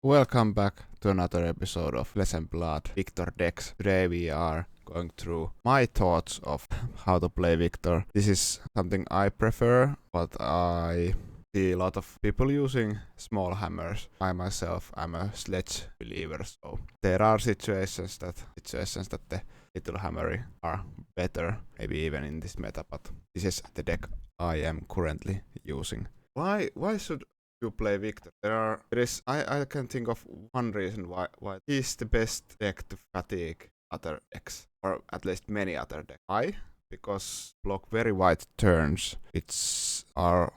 Welcome back to another episode of Flesh and Blood Victor decks. Today we are going through my thoughts of how to play Victor. This is something I prefer, but I see a lot of people using small hammers. I myself am a sledge believer, so there are situations that the little hammer are better, maybe even in this meta, but this is the deck I am currently using. Why should you play Victor? I can think of one reason why he's the best deck to fatigue other decks, or at least many other decks. Why? Because block very wide turns, which I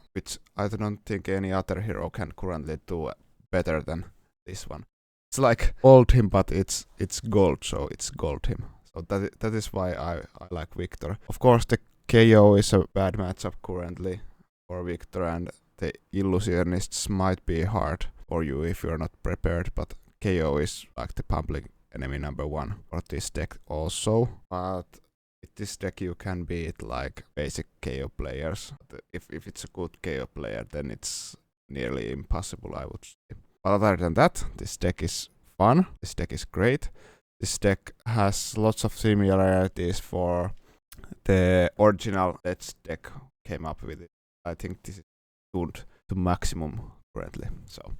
don't think any other hero can currently do better than this one. It's like gold him, but it's gold, so it's gold him. So that is why I like Victor. Of course, the KO is a bad matchup currently for Victor, and the illusionists might be hard for you if you're not prepared, but KO is like the public enemy number one for this deck also. But with this deck you can beat like basic KO players. If it's a good KO player, then it's nearly impossible, I would say. But other than that, this deck is fun. This deck is great. This deck has lots of similarities for the original Let's deck came up with it. I think this is tuned to maximum currently. So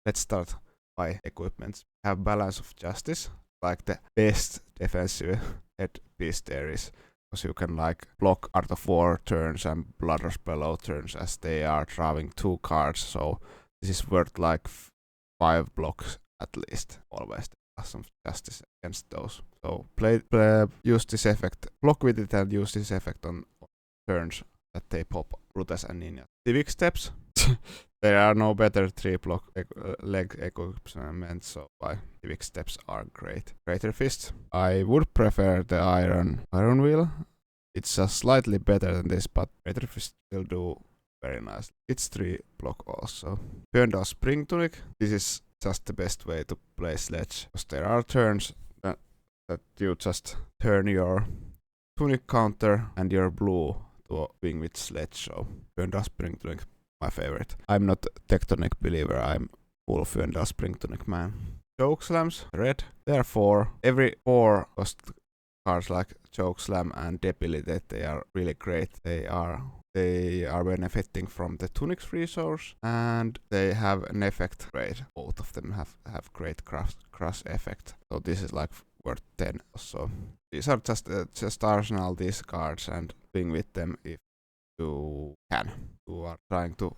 let's start by equipments. We have Balance of Justice, like the best defensive headpiece there is, because you can like block Art of War turns and Blood Rush Bellow turns as they are drawing 2 cards. So this is worth like 5 blocks at least always. Some justice against those. So use this effect, block with it and use this effect on turns that they pop Brutes and Ninja. Civic Steps. There are no better 3-block leg equipment, so Civic Steps are great. Greater Fist. I would prefer the Iron Wheel. It's just slightly better than this, but Greater Fist will do very nicely. It's 3-block also. Björndal's Spring Tunic. This is just the best way to play Sledge, because there are turns that you just turn your Tunic counter and your blue to wing with Sledge, so Björndal's Spring Tunic, my favorite. I'm not Tectonic believer, I'm full Björndal's Spring Tunic man. Choke Slams, red. Therefore, every 4 cost cards like Choke Slam and Debilitate, they are really great. They are benefiting from the Tunic's resource, and they have an effect grade. Both of them have great crush effect. So this is like worth 10 or so. These are just arsenal these cards and swing with them if you can. You are trying to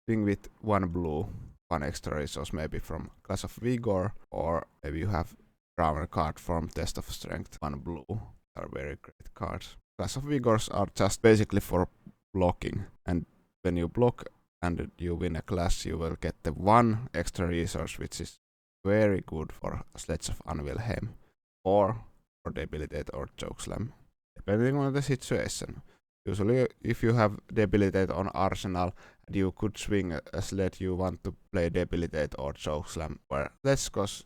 swing with 1 blue, 1 extra resource maybe from Class of Vigor, or maybe you have drawn a card from Test of Strength, 1 blue. They are very great cards. Class of Vigors are just basically for blocking, and when you block and you win a class, you will get the 1 extra resource, which is very good for Sledge of Anvilheim or for Debilitate or Chokeslam, depending on the situation. Usually if you have Debilitate on Arsenal and you could swing a Sledge, you want to play Debilitate or Chokeslam, where Sledge, because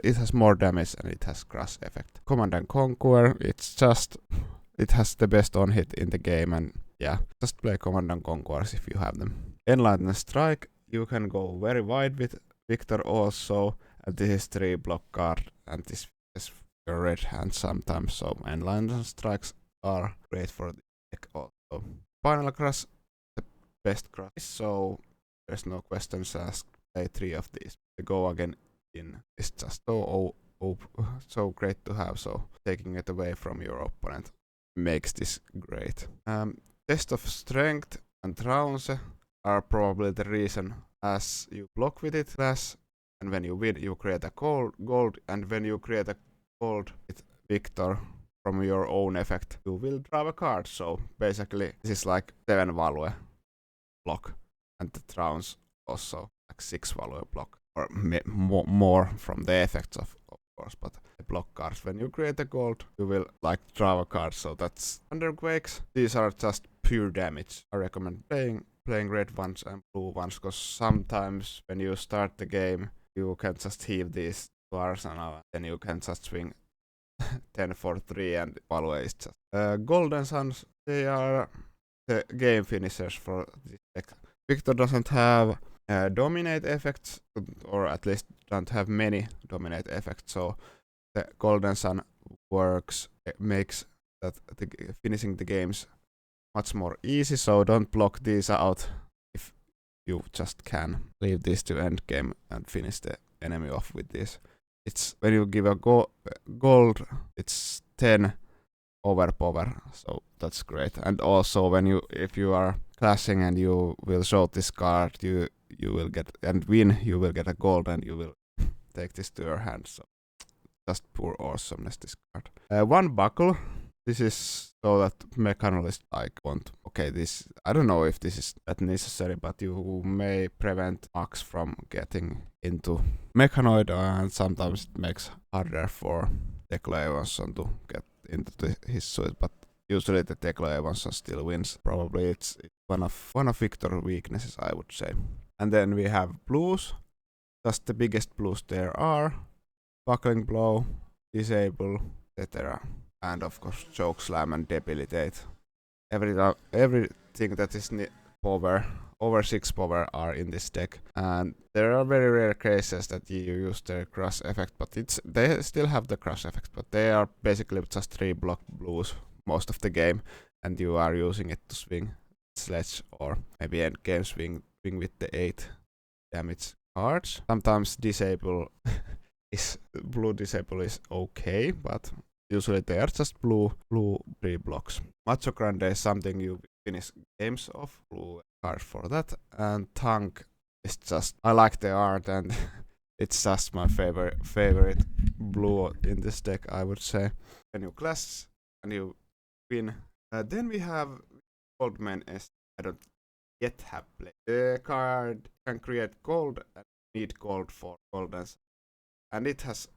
it has more damage and it has crush effect. Command and Conquer, it has the best on hit in the game, and yeah, just play Command and Conquerors if you have them. Enlightened Strike, you can go very wide with Victor also, and this is 3-block card, and this is your red hand sometimes, so Enlightened Strikes are great for the deck also. Final Crush, the best crush, so there's no questions asked. Play 3 of these. The Go Again in is just so great to have, so taking it away from your opponent makes this great. Test of Strength and Trounce are probably the reason, as you block with it less, and when you win you create a gold, and when you create a gold with Victor from your own effect, you will draw a card. So basically this is like 7 value block, and the Trounce also like 6 value block, or more from the effects of course, but the block cards, when you create a gold, you will like draw a card, so that's Underquakes. These are just pure damage. I recommend playing red ones and blue ones, because sometimes when you start the game, you can just heave these to Arsenal, then you can just swing 10 for 3 and value is just. Golden Suns, they are the game finishers for this deck. Victor doesn't have dominate effects, or at least don't have many dominate effects. So the Golden Sun works, makes that finishing the games much more easy. So don't block these out if you just can. Leave this to end game and finish the enemy off with this. It's when you give a gold, it's 10 overpower, so that's great. And also when if you are clashing and you will show this card, you will get and win, you will get a gold and you will take this to your hand. So just pure awesomeness, this card. One buckle. This is so that mechanolist won't. Okay, this I don't know if this is that necessary, but you may prevent Max from getting into mechanoid, and sometimes it makes harder for Tekla Evanson to get into his suit. But usually the Tekla Evanson still wins. Probably it's one of Victor's weaknesses, I would say. And then we have blues. Just the biggest blues there are: buckling blow, disable, etc. And of course, choke slam and debilitate. Everything that is power, over 6 power, are in this deck. And there are very rare cases that you use the crush effect, but they still have the crush effect, but they are basically just 3 block blues most of the game, and you are using it to swing sledge or maybe end game swing with the 8 damage cards. Sometimes disable blue disable is okay, but usually they are just blue 3 blocks. Macho Grande is something you finish games off. Blue card for that. And Tank is just, I like the art and it's just my favorite blue in this deck, I would say. When you clash and you win. Then we have Goldmane CC. I don't yet have played. The card can create gold and need gold for Golden. And it has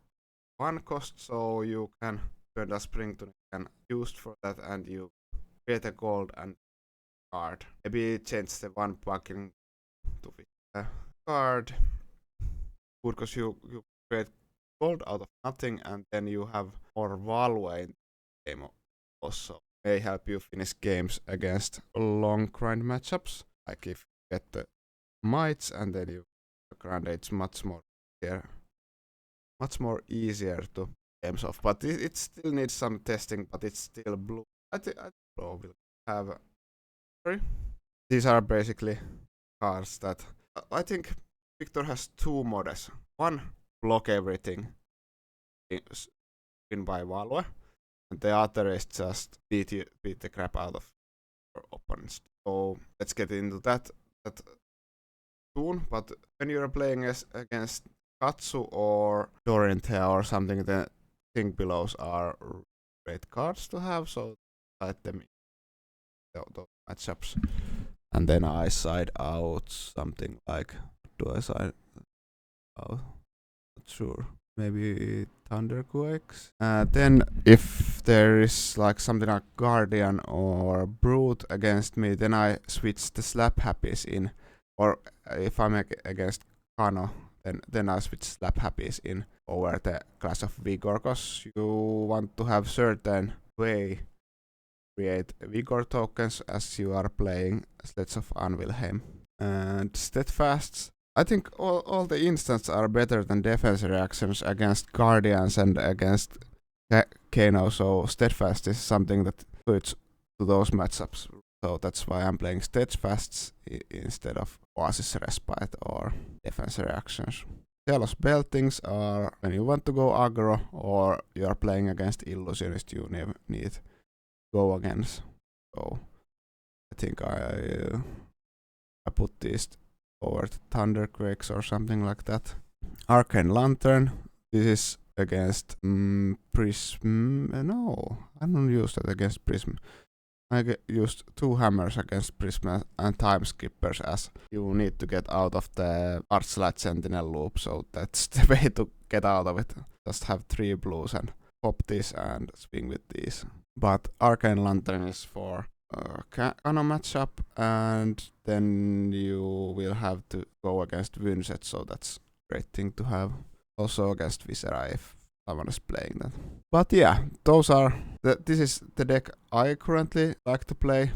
1 cost, so you can turn the spring to can used for that, and you create a gold and card. Maybe change the 1 bucking to fit the card. Because you create gold out of nothing, and then you have more value in the game also. May help you finish games against long grind matchups. Like if you get the mites and then you grind, it's much more easier to games off. But it still needs some testing, but it's still blue. I think blue will have. Sorry. These are basically cards that I think Victor has 2 modes. One, block everything in by value, and the other is just beat the crap out of your opponents. So let's get into that soon. But when you're playing against Katsu or Dorinthea or something, the thing belows are great cards to have. So type them in those matchups. And then I side out something like, do I side out? Not sure. Maybe Thunderquakes. Then if there is like something like Guardian or Brute against me, then I switch the Slap Happies in. Or if I'm against Kano, then I switch Slap Happies in over the Clash of Vigor, cause you want to have certain way create Vigor tokens as you are playing Sledge of Anvilheim. And Steadfasts, I think all the instants are better than defense reactions against Guardians and against Kano, so Steadfast is something that suits to those matchups. So that's why I'm playing Steadfasts instead of Oasis Respite or defense reactions. Jealous Beltings are when you want to go aggro or you are playing against Illusionist you need to go against. So I think I put these over to Thunderquakes or something like that. Arcane Lantern. This is against Prism. No, I don't use that against Prism. I used 2 hammers against Prism and Time Skippers, as you need to get out of the Archlight Sentinel loop, so that's the way to get out of it. Just have 3 blues and pop this and swing with these. But Arcane Lantern is for Kano matchup, and then you will have to go against Wynset, so that's a great thing to have. Also against Viscera if someone is playing that. But yeah, those are this is the deck I currently like to play.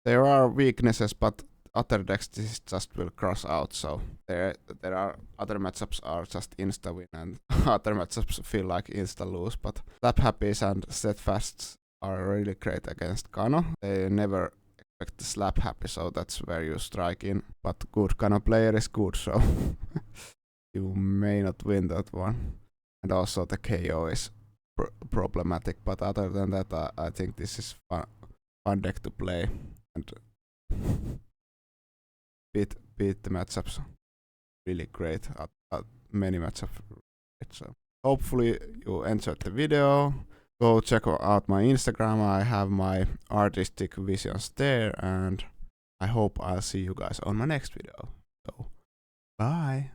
There are weaknesses, but other decks this just will cross out, so there are other matchups are just insta win and other matchups feel like insta lose, but Slap Happies and Steadfasts are really great against Kano. They never expect the Slap Happy, so that's where you strike in, but good Kano player is good, so you may not win that one. And also the KO is problematic, but other than that I think this is fun deck to play and beat the matchups really great at many matchups. So hopefully you enjoyed the video. Go check out my Instagram, I have my artistic visions there, and I hope I'll see you guys on my next video. So bye!